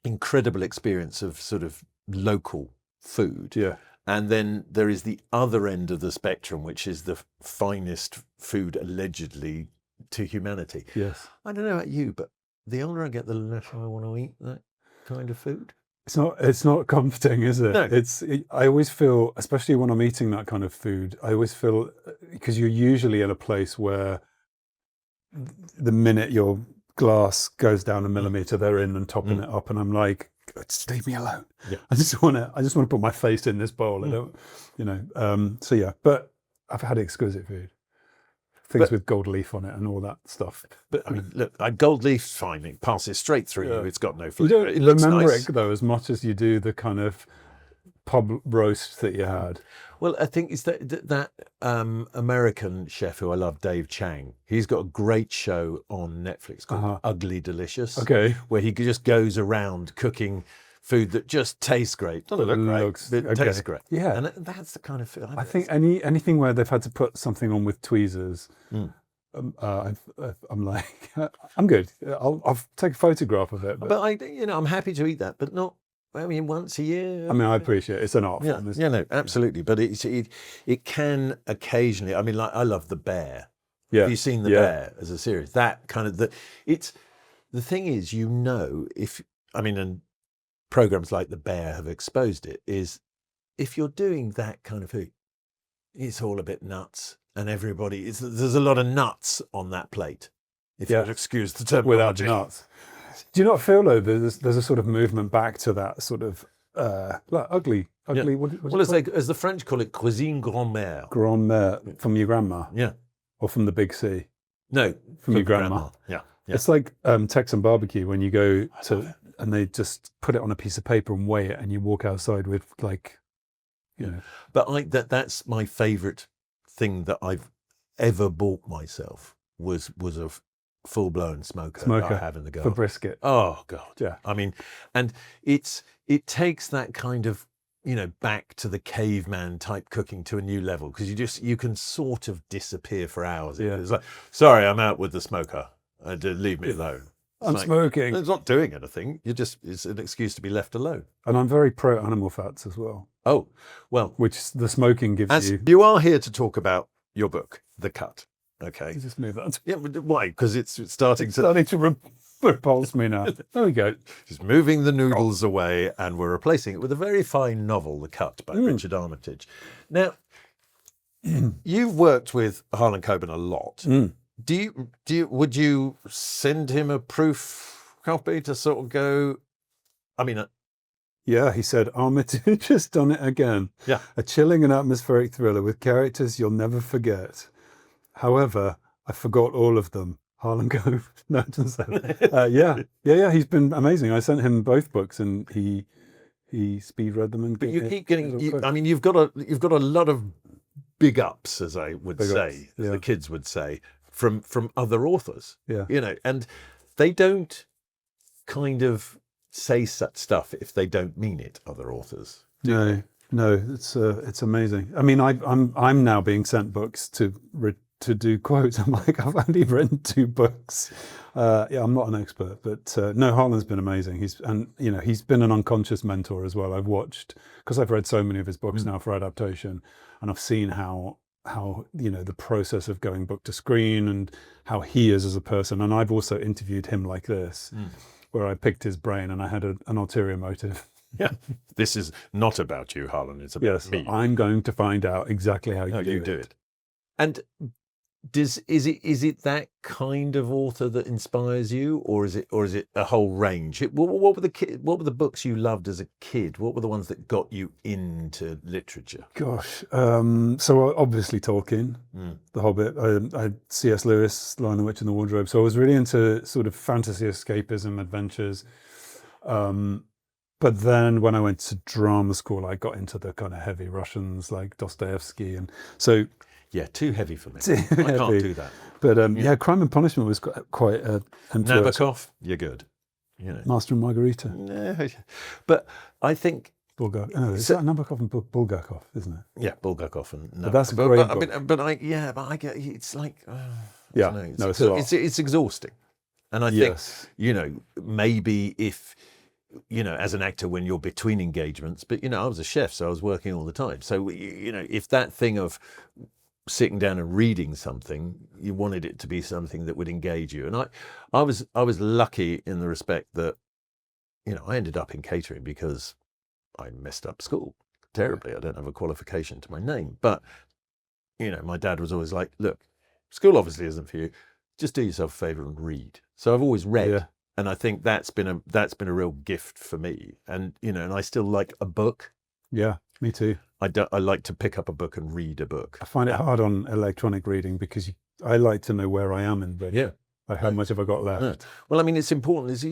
incredible experience of sort of local food. Yeah. And then there is the other end of the spectrum, which is the finest food allegedly to humanity. Yes. I don't know about you, but the older I get, the less I want to eat that kind of food. It's not comforting, is it? No. I always feel, especially when I'm eating that kind of food, I always feel, because you're usually in a place where the minute your glass goes down a millimeter, they're in and topping it up, and I'm like, just leave me alone. Yeah. I just want to put my face in this bowl. I don't, so yeah. But I've had exquisite food, things with gold leaf on it and all that stuff. But I mean, look, gold leaf's fine. It passes straight through you. It's got no You flavour. don't It looks remember nice. it though as much as you do the kind of pub roast that you had. Well, I think it's that American chef who I love, Dave Chang. He's got a great show on Netflix called Ugly Delicious. Okay. Where he just goes around cooking food that just tastes great. Doesn't look great, but it tastes great. Yeah. And that's the kind of food. I think anything where they've had to put something on with tweezers, I'm like, I'm good. I'll take a photograph of it. But I'm happy to eat that, but not. I mean, once a year. I mean, I appreciate it. It's an art form. Yeah, no, absolutely. But it can occasionally. I mean, like I love The Bear. Yeah. Have you seen The Bear as a series? That kind of the thing is, and programs like The Bear have exposed it. Is if you're doing that kind of food, it's all a bit nuts, and there's a lot of nuts on that plate. If you'll excuse the term. Without nuts. Do you not feel though there's a sort of movement back to that sort of like ugly? Yeah. Well, as the French call it, cuisine grand-mère. Grand-mère from your grandma. Yeah. Or from the big C. No, from your grandma. Yeah. It's like Texan barbecue when you go to and they just put it on a piece of paper and weigh it, and you walk outside with like, But that's my favourite thing that I've ever bought myself was a full-blown smoker that I have in the garden for brisket. Oh God, yeah. I mean, and it takes that kind of back to the caveman type cooking to a new level, because you can sort of disappear for hours. Yeah. It's like, sorry, I'm out with the smoker. Leave me alone. I'm smoking. It's not doing anything. It's an excuse to be left alone. And I'm very pro animal fats as well. Oh, well, which the smoking gives you. You are here to talk about your book, The Cut. Okay. Just move that. Yeah, but why? Because it's starting to. Starting to repulse me now. There we go. Just moving the noodles away, and we're replacing it with a very fine novel, The Cut by Richard Armitage. Now, you've worked with Harlan Coben a lot. Would you send him a proof copy to sort of go? I mean, yeah, he said, Armitage has done it again. Yeah. A chilling and atmospheric thriller with characters you'll never forget. However, I forgot all of them. Harlan Coben. No, it doesn't say that. Yeah. He's been amazing. I sent him both books, and he speed read them. But you keep getting. I mean, you've got a lot of big ups, as I would say, as the kids would say, from other authors. Yeah. And they don't kind of say such stuff if they don't mean it. Other authors. No, it's amazing. I mean, I'm now being sent books to do quotes. I'm like, I've only written 2 books. I'm not an expert, but no, Harlan's been amazing. He's been an unconscious mentor as well. I've watched, because I've read so many of his books now for adaptation, and I've seen how the process of going book to screen and how he is as a person. And I've also interviewed him like this, where I picked his brain and I had an ulterior motive. Yeah, this is not about you, Harlan. It's about me. I'm going to find out exactly how you do it. And is it that kind of author that inspires you, or is it a whole range? What were the books you loved as a kid? What were the ones that got you into literature? Gosh, so obviously Tolkien, The Hobbit. I C.S. Lewis, Lion, the Witch and the Wardrobe. So I was really into sort of fantasy escapism, adventures. But then when I went to drama school, I got into the kind of heavy Russians like Dostoevsky, and so. Yeah, too heavy for me. I can't do that. But Crime and Punishment was quite Nabokov, you're good. Master and Margarita. No, but I think Bulgakov. Oh, it's Nabokov and Bulgakov, isn't it? Yeah, Bulgakov and Nabokov. But that's a great book. I get it's like it's exhausting, and I think maybe if. As an actor, when you're between engagements, but I was a chef, so I was working all the time. So if that thing of sitting down and reading something, you wanted it to be something that would engage you. And I was lucky in the respect that I ended up in catering because I messed up school terribly. I don't have a qualification to my name, but my dad was always like, look, school obviously isn't for you. Just do yourself a favor and read. So I've always read. Yeah. And I think that's been a real gift for me. And and I still like a book. Yeah, me too. I like to pick up a book and read a book. I find it hard on electronic reading because I like to know where I am in bed. Yeah. Like how much have I got left? Yeah. Well, I mean, it's important.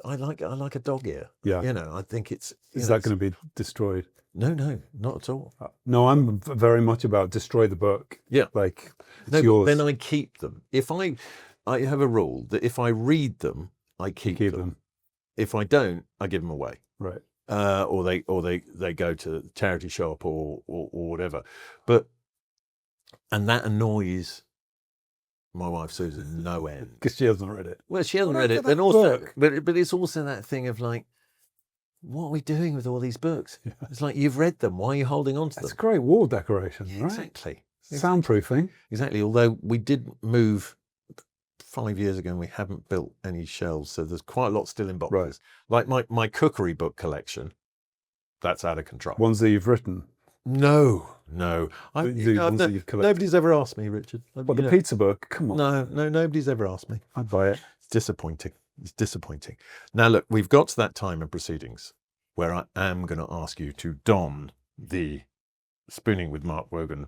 I like a dog ear. Yeah. I think it's. Is that going to be destroyed? No, not at all. No, I'm very much about destroy the book. Yeah. Like it's yours. Then I keep them. If I have a rule that if I read them, I keep them. If I don't, I give them away. Right. Or they go to the charity shop or whatever. And that annoys my wife Susan no end because she hasn't read it. Well, she hasn't read it, and also, but it's also that thing of like, what are we doing with all these books? Yeah. It's like you've read them. Why are you holding on to them? It's great wall decoration, right? Exactly. Soundproofing. Exactly. Although we did move 5 years ago and we haven't built any shelves, so there's quite a lot still in boxes. Right. Like my cookery book collection, that's out of control. Ones that you've written? No. Nobody's ever asked me, Richard. The pizza book? Come on. No, nobody's ever asked me. I'd buy it. It's disappointing. Now look, we've got to that time in proceedings where I am going to ask you to don the Spooning with Mark Wogan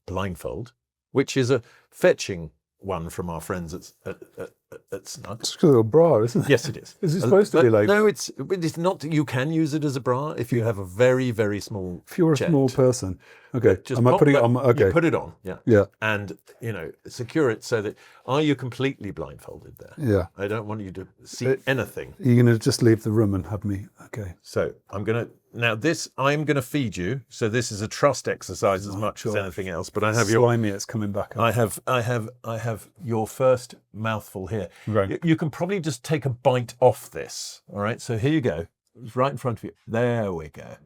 blindfold, which is a fetching one from our friends at Snug. It's a little bra, isn't it? Yes, it is. Is it supposed to be like? No, it's not. You can use it as a bra if you have a very, very small. If you're a small person, okay. Just am I putting it on? Okay. You put it on, yeah, and secure it so that are you completely blindfolded there? Yeah. I don't want you to see anything. You're going to just leave the room and have me. Okay. So I'm going to feed you. So this is a trust exercise as much as anything else. But I have slimy. It's coming back up. I have your first mouthful here. Right. You can probably just take a bite off this. All right. So here you go. It's right in front of you. There we go.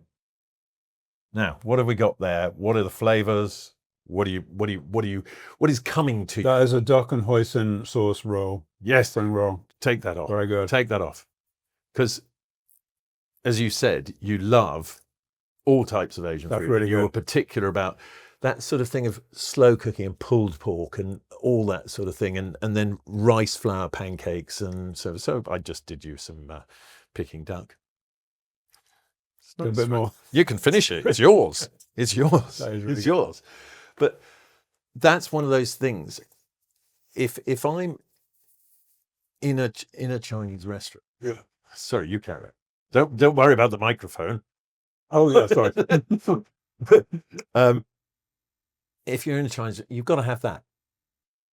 Now, what have we got there? What are the flavors? What is coming to you? That is a duck and hoisin sauce roll. Yes. Spring roll. Take that off. Very good. Take that off. Because, as you said, you love all types of Asian That's food. really You were good. particular about that sort of thing of slow cooking and pulled pork and all that sort of thing, and then rice flour pancakes, and so I just did you some Peking duck. It's A nice, bit right? more. You can finish it. It's yours. It's yours. That is really It's yours. But that's one of those things. If I'm in a Chinese restaurant, sorry, you carry it. Don't worry about the microphone. Oh yeah, sorry. If you're in a Chinese, you've got to have that.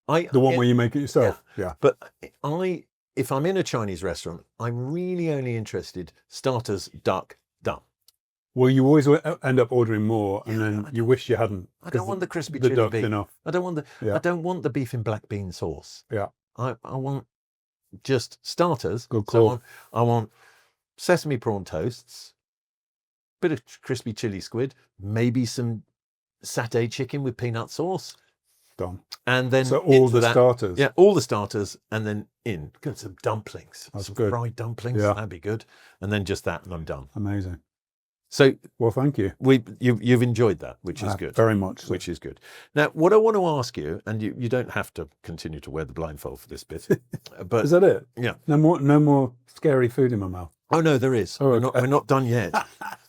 The one where you make it yourself. Yeah. But if I'm in a Chinese restaurant, I'm really only interested starters, duck, done. Well, you always end up ordering more, and then you wish you hadn't. I don't want the crispy the chili duck's beef. enough. I don't want I don't want the beef in black bean sauce. Yeah. I want just starters. Good So call. I want sesame prawn toasts, bit of crispy chili squid, maybe some satay chicken with peanut sauce, Done. and then So all into the that, starters. yeah, all the starters, and then got some dumplings, That's some good. fried dumplings. Yeah. That'd be good, and then just that, and I'm done. Amazing. So Well, thank you. you've enjoyed that, which is good. Very much. So. Which is good. Now, what I want to ask you, and you don't have to continue to wear the blindfold for this bit, but Is that it? yeah. No more scary food in my mouth. Oh no, there is. Oh, We're not done yet.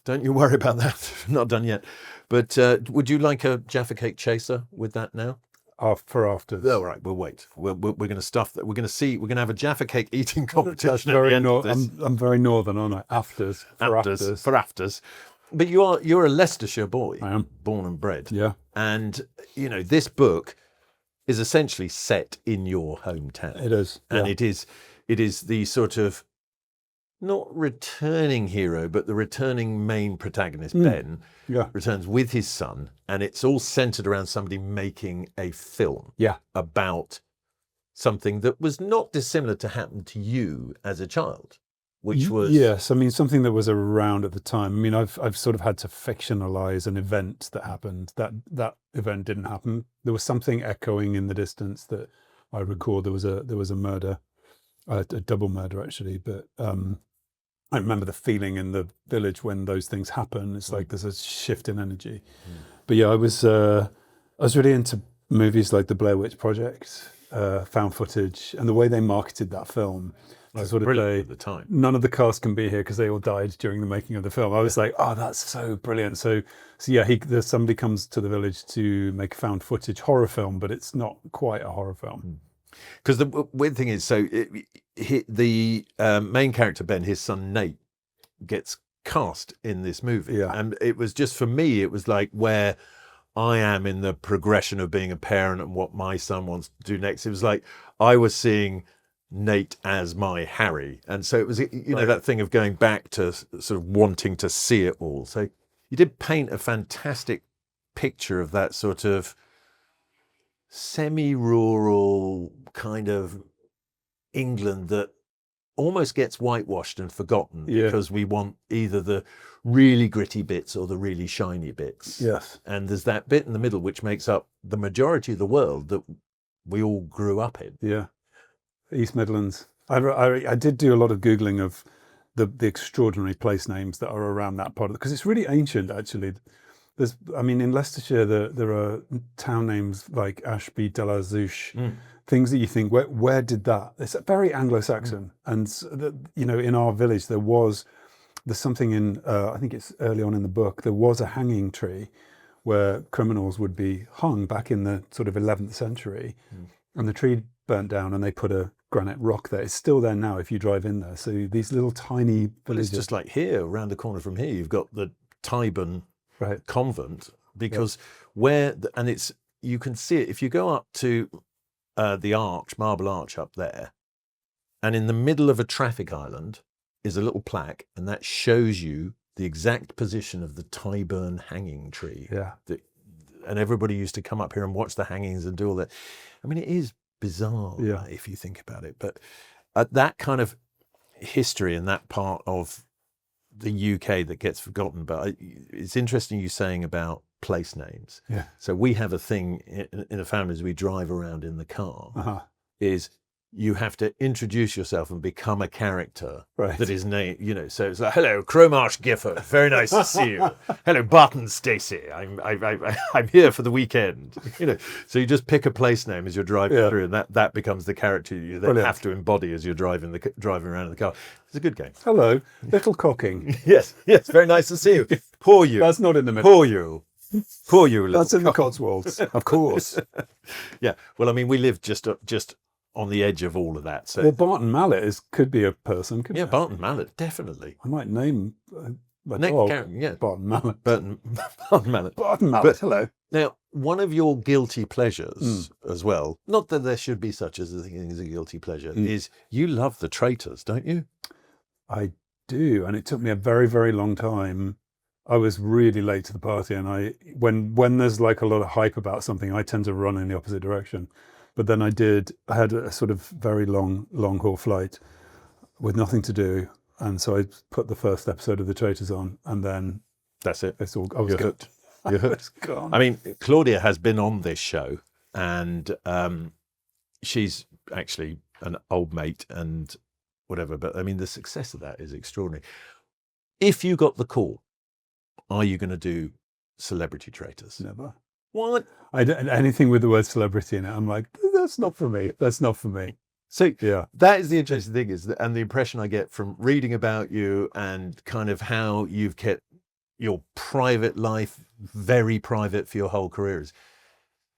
Don't you worry about that. Not done yet. But would you like a Jaffa Cake chaser with that now? For afters. All right, we'll wait. We're going to stuff that. We're going to see. We're going to have a Jaffa Cake eating That's competition. very at the end of this. I'm very northern, aren't I? Afters. For afters. For afters. But you're a Leicestershire boy. I am. Born and bred. Yeah. And this book is essentially set in your hometown. It is. And yeah. it is the sort of not returning hero, but the returning main protagonist, Ben, Yeah. returns with his son, and it's all centered around somebody making a film Yeah. about something that was not dissimilar to happen to you as a child, which was Yes, I mean something that was around at the time. I mean, I've sort of had to fictionalize an event that happened. That event didn't happen. There was something echoing in the distance that I recall. There was a murder, a double murder actually. But I remember the feeling in the village when those things happen. It's like there's a shift in energy. But yeah, I was really into movies like the Blair Witch Project, found footage, and the way they marketed that film. To sort of say, at the time. none of the cast can be here because they all died during the making of the film. I was like, oh, that's so brilliant. So yeah, somebody comes to the village to make a found footage horror film, but it's not quite a horror film. Because the weird thing is, so the main character, Ben, his son Nate, gets cast in this movie. Yeah. And it was just, for me, it was like where I am in the progression of being a parent and what my son wants to do next. It was like I was seeing Nate as my Harry. And so it was, that thing of going back to sort of wanting to see it all. So you did paint a fantastic picture of that sort of semi-rural kind of England that almost gets whitewashed and forgotten because we want either the really gritty bits or the really shiny bits. Yes. And there's that bit in the middle which makes up the majority of the world that we all grew up in. Yeah. East Midlands. I did do a lot of Googling of the extraordinary place names that are around that part, because it's really ancient actually. In Leicestershire there are town names like Ashby de la Zouche, things that you think, where did that? It's very Anglo-Saxon. And in our village there's something in I think it's early on in the book, there was a hanging tree where criminals would be hung back in the sort of 11th century, and the tree burnt down and they put a granite rock there. It's still there now if you drive in there. So these little tiny villages. It's just like here, around the corner from here, you've got the Tyburn convent, because you can see it if you go up to the arch, Marble Arch up there, and in the middle of a traffic island is a little plaque, and that shows you the exact position of the Tyburn hanging tree. Yeah. And everybody used to come up here and watch the hangings and do all that. I mean, it is bizarre if you think about it, but that kind of history and that part of the UK that gets forgotten. But it's interesting you saying about place names. Yeah. So we have a thing in a family as we drive around in the car is you have to introduce yourself and become a character Right. that is named, so it's like, hello, Cromarsh Gifford, very nice to see you. Hello, Barton Stacey, I'm here for the weekend. So you just pick a place name as you're driving through, and that becomes the character you then have to embody as you're driving around in the car. It's a good game. Hello, little cocking. Yes, very nice to see you. Poor you. That's not in the middle. Poor you. That's in the Cotswolds, of course. Yeah. Well, I mean, we live just on the edge of all of that. So Well, Barton Mallet could be a person. Couldn't it? Barton Mallet, definitely. I might name my Next dog character, Barton Mallet. Barton Mallet. Barton Mallet, hello. Now, one of your guilty pleasures as well, not that there should be such as a thing as a guilty pleasure, is you love the Traitors, don't you? I do, and it took me a very, very long time. I was really late to the party, and when there's like a lot of hype about something, I tend to run in the opposite direction. But then I had a sort of very long haul flight with nothing to do, and so I put the first episode of The Traitors on, and then that's it. It's all. I was hooked. You're hooked. Gone. I mean, Claudia has been on this show, and she's actually an old mate and whatever. But I mean, the success of that is extraordinary. If you got the call, are you going to do Celebrity Traitors? Never. What? I don't, anything with the word celebrity in it, I'm like, that's not for me. That's not for me. So yeah, that is the interesting thing, and the impression I get from reading about you and kind of how you've kept your private life very private for your whole career is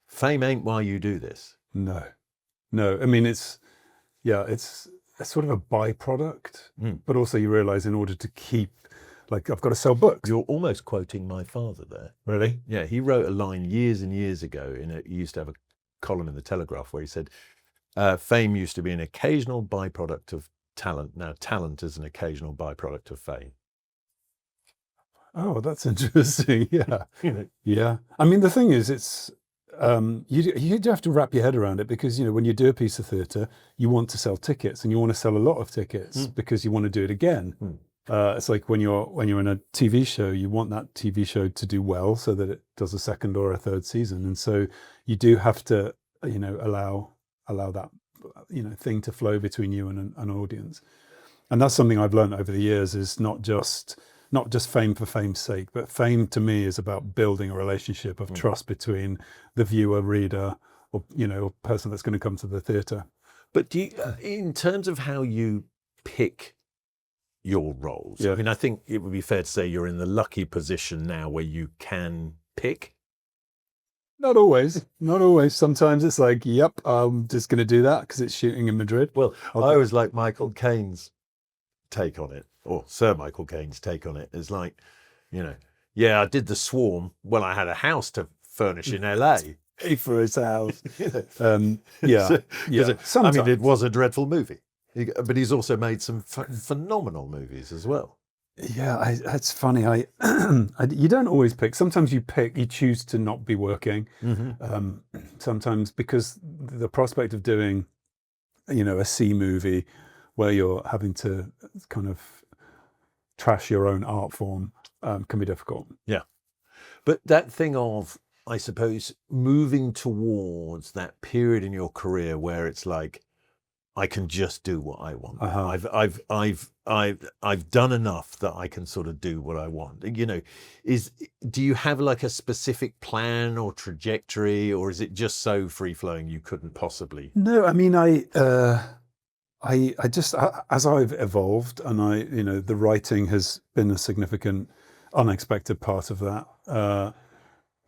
fame ain't why you do this. No. I mean, it's sort of a byproduct, but also you realize in order to keep, like, I've got to sell books. You're almost quoting my father there. Really? Yeah, he wrote a line years and years ago. He used to have a column in the Telegraph where he said, fame used to be an occasional byproduct of talent. Now talent is an occasional byproduct of fame. Oh, that's interesting. Yeah. Yeah. I mean, the thing is, it's, you have to wrap your head around it because, when you do a piece of theatre, you want to sell tickets, and you want to sell a lot of tickets because you want to do it again. It's like when you're in a TV show, you want that TV show to do well so that it does a second or a third season, and so you do have to allow that thing to flow between you and an audience. And that's something I've learned over the years, is not just fame for fame's sake, but fame to me is about building a relationship of trust between the viewer, reader, or person that's going to come to the theatre. But do you, in terms of how you pick your roles, yeah. I mean, I think it would be fair to say you're in the lucky position now where you can pick. Not always. Sometimes it's like, yep, I'm just going to do that because it's shooting in Madrid. Well, I always like Michael Caine's take on it, or Sir Michael Caine's take on it. It's like, I did The Swarm. Well, I had a house to furnish in LA. Pay for his house. Sometimes. I mean, it was a dreadful movie. But he's also made some phenomenal movies as well. Yeah, it's funny. You don't always pick. Sometimes you choose to not be working. Sometimes because the prospect of doing, a C movie where you're having to kind of trash your own art form can be difficult. Yeah. But that thing of, I suppose, moving towards that period in your career where it's like, I can just do what I want. I've done enough that I can sort of do what I want. Do you have like a specific plan or trajectory, or is it just so free flowing you couldn't possibly? No, I mean, I just, as I've evolved, and the writing has been a significant, unexpected part of that.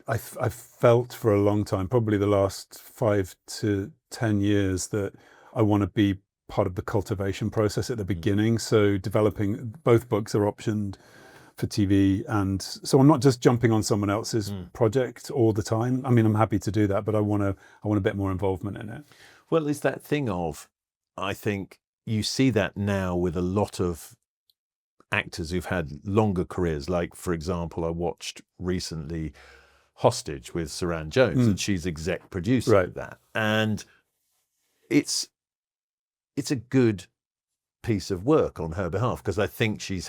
I've felt for a long time, probably the last 5 to 10 years, that I want to be part of the cultivation process at the beginning. So developing, both books are optioned for TV, and so I'm not just jumping on someone else's project all the time. I mean, I'm happy to do that, but I want a bit more involvement in it. Well, it's that thing of, I think you see that now with a lot of actors who've had longer careers. Like, for example, I watched recently Hostage with Saran Jones, and she's exec producer of that, and it's a good piece of work on her behalf, because I think she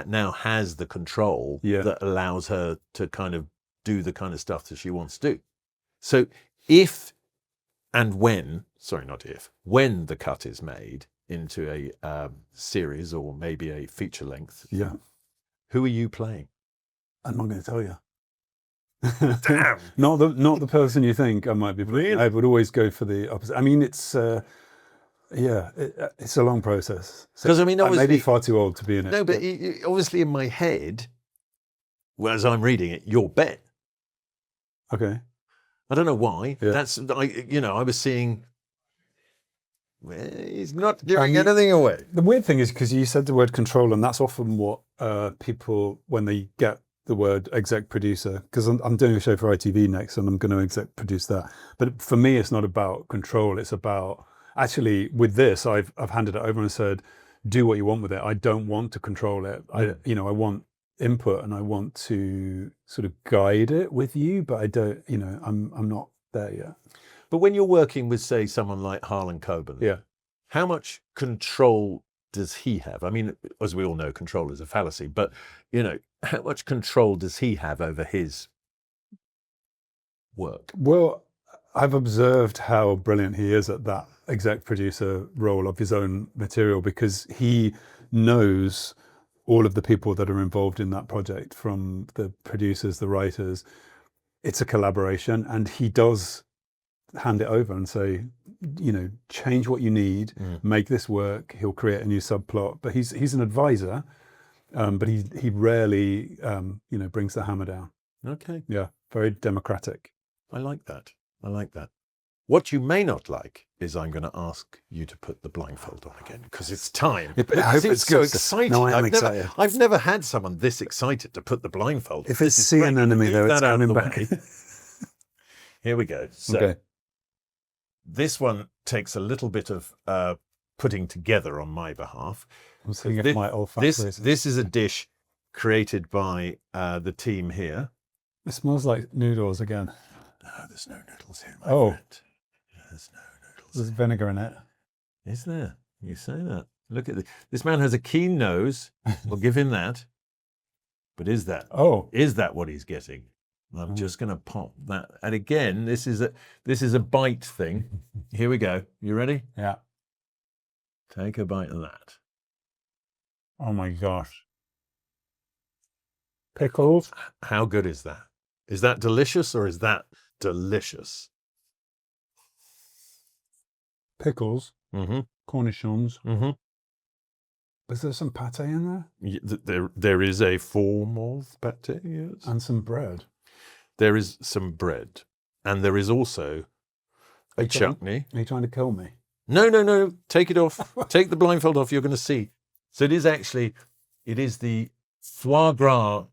now has the control that allows her to kind of do the kind of stuff that she wants to do. So if and when sorry, not if, when the cut is made into a series or maybe a feature length, Yeah. who are you playing? I'm not going to tell you. Damn. not the person you think I might be playing. Really? I would always go for the opposite. I mean, it's it's a long process. Because I mean, I may obviously, be far too old to be in it. no, but obviously in my head, well, as I'm reading it, you're Ben. Okay. I don't know why. Yeah. I was seeing. Well, he's not giving anything away. The weird thing is because you said the word control, and that's often what people, when they get the word exec producer, because I'm doing a show for ITV next, and I'm going to exec produce that. But for me, it's not about control. It's about actually with this, I've handed it over and said, do what you want with it. I don't want to control it. I want input and I want to sort of guide it with you, but I don't. I'm not there yet. But when you're working with, say, someone like Harlan Coben, Yeah. how much control does he have? I mean, as we all know, control is a fallacy, but, how much control does he have over his work? Well, I've observed how brilliant he is at that exec producer role of his own material, because he knows all of the people that are involved in that project, from the producers, the writers. It's a collaboration, and he does hand it over and say, change what you need, make this work. He'll create a new subplot, but he's an advisor, but he rarely brings the hammer down. Okay. Yeah, very democratic. I like that. What you may not like is I'm going to ask you to put the blindfold on again, because it's time. I hope it's so good. exciting. No, I am excited. I've never had someone this excited to put the blindfold on. If it's sea anemone, though, it's coming back. Here we go. So Okay. this one takes a little bit of putting together on my behalf. I'm seeing if my olfactory. This is a dish created by the team here. It smells like noodles again. No, there's no noodles here, my friend. There's no noodles. There's vinegar in it. Is there? You say that. Look at this man has a keen nose. We'll give him that. But is that what he's getting? I'm just going to pop that. And again, this is a bite thing. Here we go. You ready? Yeah. Take a bite of that. Oh my gosh. Pickles. How good is that? Is that delicious, or is that delicious? Pickles. Mm-hmm. Cornichons. Mm-hmm. Is there some pâté in there? There is a form of pâté, yes. And some bread. There is some bread. And there is also a chutney. Are you trying to kill me? No. Take it off. Take the blindfold off. You're going to see. So it is the foie gras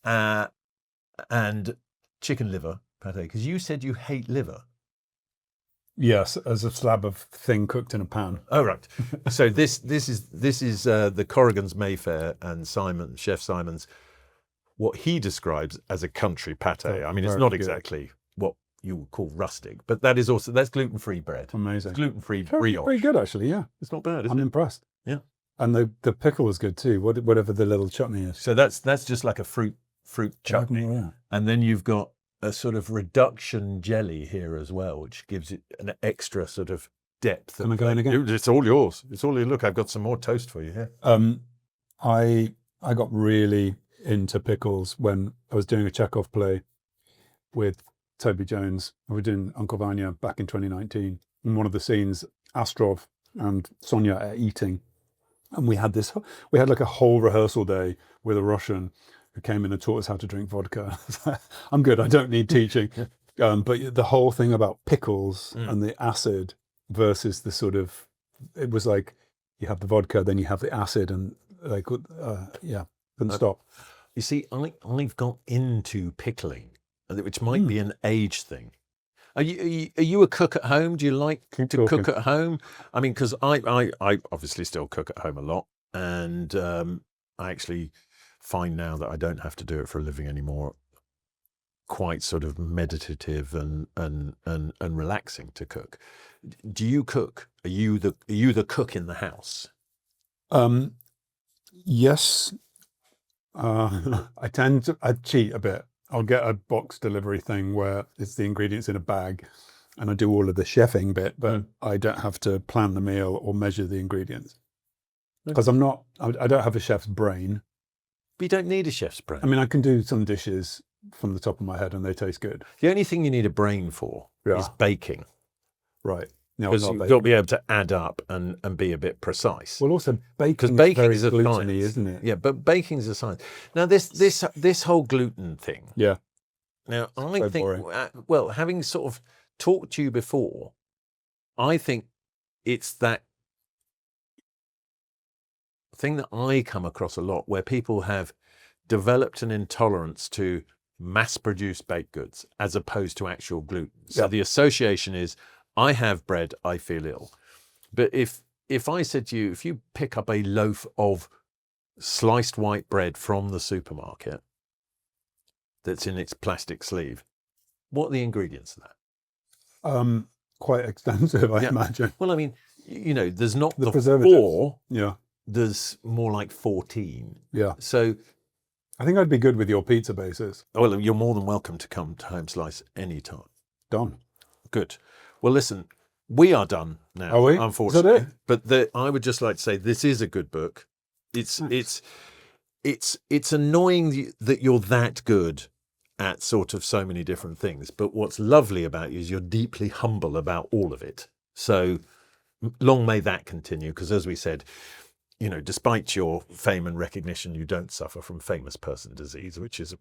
and chicken liver pâté. Because you said you hate liver. Yes, as a slab of thing cooked in a pan. Oh, right. So this is the Corrigan's Mayfair and Chef Simon's, what he describes as a country pâté. I mean, it's not exactly what you would call rustic, but that's gluten-free bread. Amazing. It's gluten-free brioche. Very good, actually, yeah. It's not bad, is I'm it? impressed. Yeah. And the pickle was good too, whatever the little chutney is. So that's just like a fruit chutney. Oh, yeah. And then you've got a sort of reduction jelly here as well, which gives it an extra sort of depth. Can I go in again? It's all yours. It's all you. Look, I've got some more toast for you here. I got really into pickles when I was doing a Chekhov play with Toby Jones. We were doing Uncle Vanya back in 2019. In one of the scenes, Astrov and Sonia are eating. And we had like a whole rehearsal day with a Russian who came in and taught us how to drink vodka. I'm good. I don't need teaching. But the whole thing about pickles and the acid versus the sort of, it was like you have the vodka, then you have the acid, and couldn't stop. You see, I've got into pickling, which might be an age thing. Are you a cook at home? Do you like to cook at home? I mean, because I obviously still cook at home a lot, and I actually find now that I don't have to do it for a living anymore. Quite sort of meditative and relaxing to cook. Do you cook? Are you the cook in the house? Yes. I cheat a bit. I'll get a box delivery thing where it's the ingredients in a bag, and I do all of the chefing bit, but I don't have to plan the meal or measure the ingredients because I don't have a chef's brain. But you don't need a chef's brain. I mean, I can do some dishes from the top of my head and they taste good. The only thing you need a brain for is baking. Right. Because you've got to be able to add up and be a bit precise. Well, also baking is very gluten-y, isn't it? Yeah, but baking's a science. Now, this whole gluten thing. Yeah. Now, I think, well, having sort of talked to you before, I think it's that thing that I come across a lot where people have developed an intolerance to mass-produced baked goods as opposed to actual gluten. So the association is, I have bread, I feel ill. But if I said to you, if you pick up a loaf of sliced white bread from the supermarket that's in its plastic sleeve, what are the ingredients of that? Quite extensive, I imagine. Well, I mean, you know, there's not the preservatives. 4. Yeah. There's more like 14. Yeah. So I think I'd be good with your pizza bases. Well, you're more than welcome to come to Home Slice anytime. Done. Good. Well, listen, we are done now. Are we? Unfortunately. Is that it? But I would just like to say this is a good book. It's annoying that you're that good at sort of so many different things. But what's lovely about you is you're deeply humble about all of it. So long may that continue, because as we said, you know, despite your fame and recognition, you don't suffer from famous person disease, which is a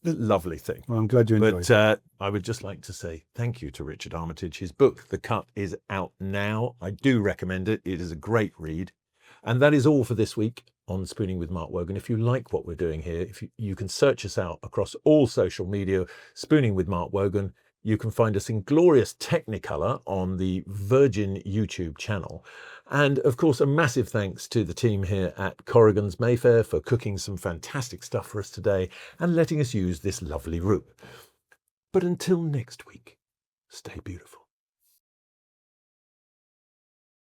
lovely thing. Well, I'm glad you enjoyed it. But I would just like to say thank you to Richard Armitage. His book, The Cut, is out now. I do recommend it. It is a great read. And that is all for this week on Spooning with Mark Wogan. If you like what we're doing here, if you can search us out across all social media, Spooning with Mark Wogan. You can find us in glorious Technicolor on the Virgin YouTube channel. And of course, a massive thanks to the team here at Corrigan's Mayfair for cooking some fantastic stuff for us today and letting us use this lovely room. But until next week, stay beautiful.